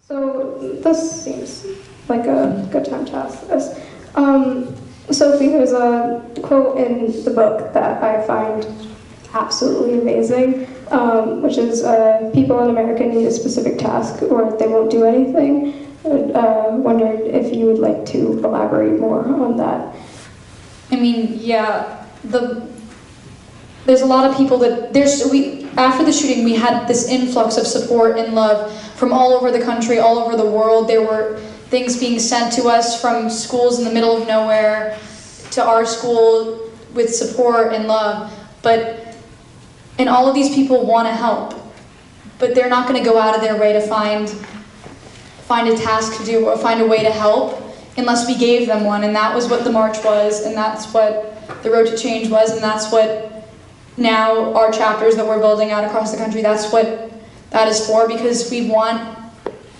So this seems like a good time to ask this. Sophie, there's a quote in the book that I find absolutely amazing, which is, people in America need a specific task or they won't do anything. I wondered if you would like to elaborate more on that. I mean, yeah, there's a lot of people that, after the shooting, we had this influx of support and love from all over the country, all over the world. There were things being sent to us from schools in the middle of nowhere to our school with support and love. And all of these people want to help, but they're not going to go out of their way to find a task to do or find a way to help unless we gave them one. And that was what the march was, and that's what the Road to Change was, and that's what now our chapters that we're building out across the country, that's what that is for, because we want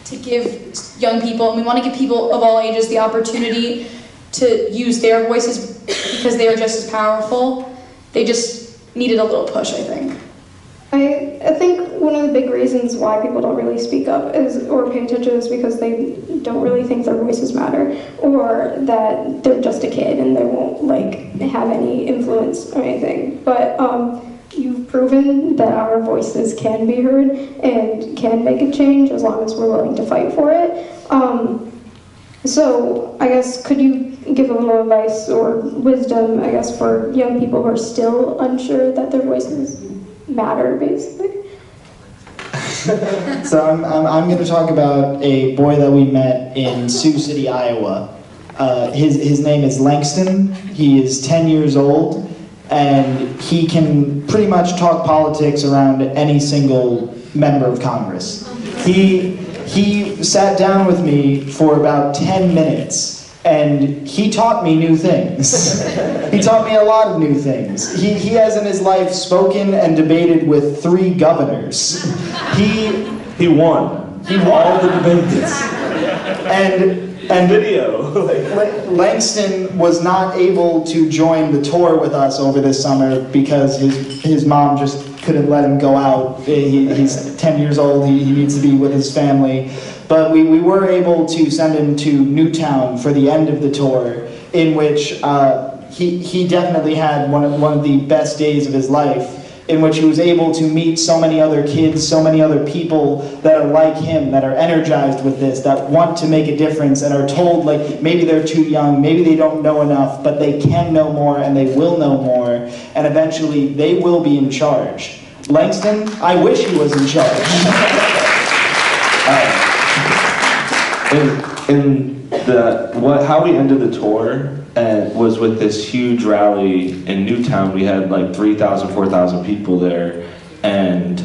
to give young people, and we want to give people of all ages the opportunity to use their voices because they are just as powerful. They just needed a little push, I think. I think one of the big reasons why people don't really speak up or pay attention is because they don't really think their voices matter, or that they're just a kid and they won't have any influence or anything. But you've proven that our voices can be heard and can make a change as long as we're willing to fight for it. So I guess, could you give a little advice or wisdom, I guess, for young people who are still unsure that their voices matter, basically? So I'm going to talk about a boy that we met in Sioux City, Iowa. His name is Langston. He is 10 years old, and he can pretty much talk politics around any single member of Congress. He sat down with me for about 10 minutes, and he taught me new things. He taught me a lot of new things. He has in his life spoken and debated with 3 governors. He won. He won all the debates. And video. Langston was not able to join the tour with us over this summer because his mom just couldn't let him go out. He's 10 years old, he needs to be with his family. But we were able to send him to Newtown for the end of the tour, in which he definitely had one of the best days of his life, in which he was able to meet so many other kids, so many other people that are like him, that are energized with this, that want to make a difference and are told maybe they're too young, maybe they don't know enough, but they can know more and they will know more, and eventually they will be in charge. Langston, I wish he was in charge. How we ended the tour was with this huge rally in Newtown. We had 3,000, 4,000 people there, and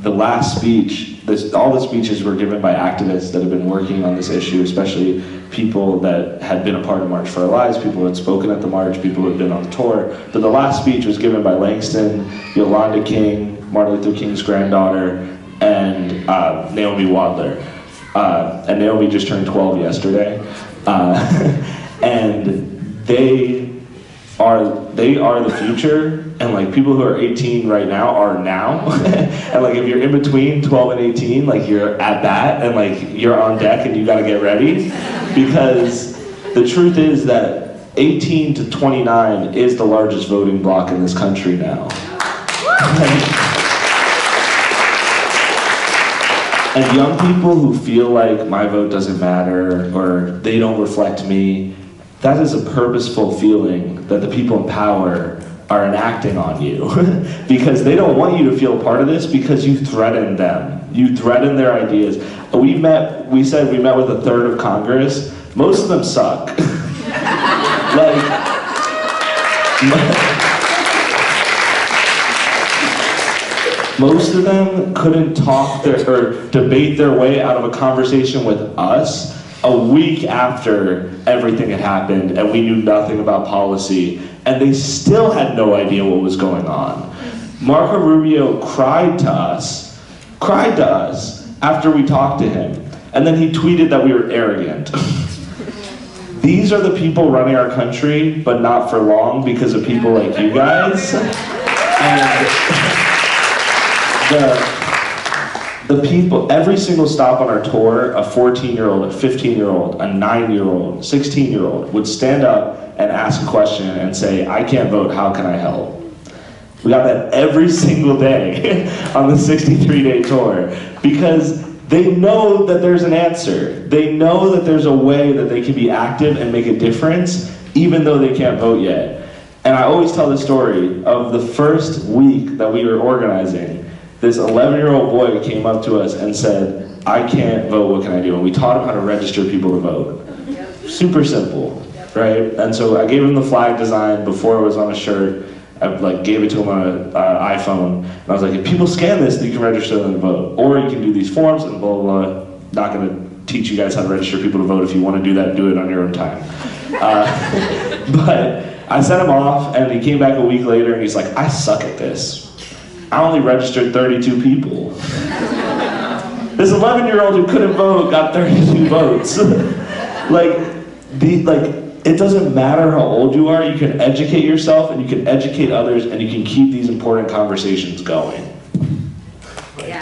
the last speech, all the speeches were given by activists that have been working on this issue, especially people that had been a part of March for Our Lives, people who had spoken at the march, people who had been on the tour. But the last speech was given by Langston, Yolanda King, Martin Luther King's granddaughter, and Naomi Wadler. And Naomi just turned 12 yesterday. And they are the future, and people who are 18 right now are now. And if you're in between 12 and 18, you're at that, and you're on deck and you gotta get ready, because the truth is that 18 to 29 is the largest voting bloc in this country now. And young people who feel like my vote doesn't matter or they don't reflect me, that is a purposeful feeling that the people in power are enacting on you. Because they don't want you to feel part of this, because you threaten them. You threaten their ideas. We said we met with a third of Congress. Most of them suck. Most of them couldn't talk or debate their way out of a conversation with us a week after everything had happened and we knew nothing about policy, and they still had no idea what was going on. Marco Rubio cried to us after we talked to him, and then he tweeted that we were arrogant. These are the people running our country, but not for long because of people like you guys. And the people, every single stop on our tour, a 14-year-old, a 15-year-old, a 9-year-old, 16-year-old would stand up and ask a question and say, I can't vote, how can I help? We got that every single day on the 63-day tour because they know that there's an answer. They know that there's a way that they can be active and make a difference even though they can't vote yet. And I always tell the story of the first week that we were organizing, this 11-year-old boy came up to us and said, I can't vote, what can I do? And we taught him how to register people to vote. Super simple, right? And so I gave him the flag design before it was on a shirt. I gave it to him on an iPhone. And I was like, if people scan this, you can register them to vote. Or you can do these forms and blah, blah, blah. Not gonna teach you guys how to register people to vote. If you wanna do that, do it on your own time. But I sent him off and he came back a week later and he's like, I suck at this. I only registered 32 people. This 11-year-old who couldn't vote got 32 votes. It doesn't matter how old you are, you can educate yourself and you can educate others and you can keep these important conversations going. Yeah.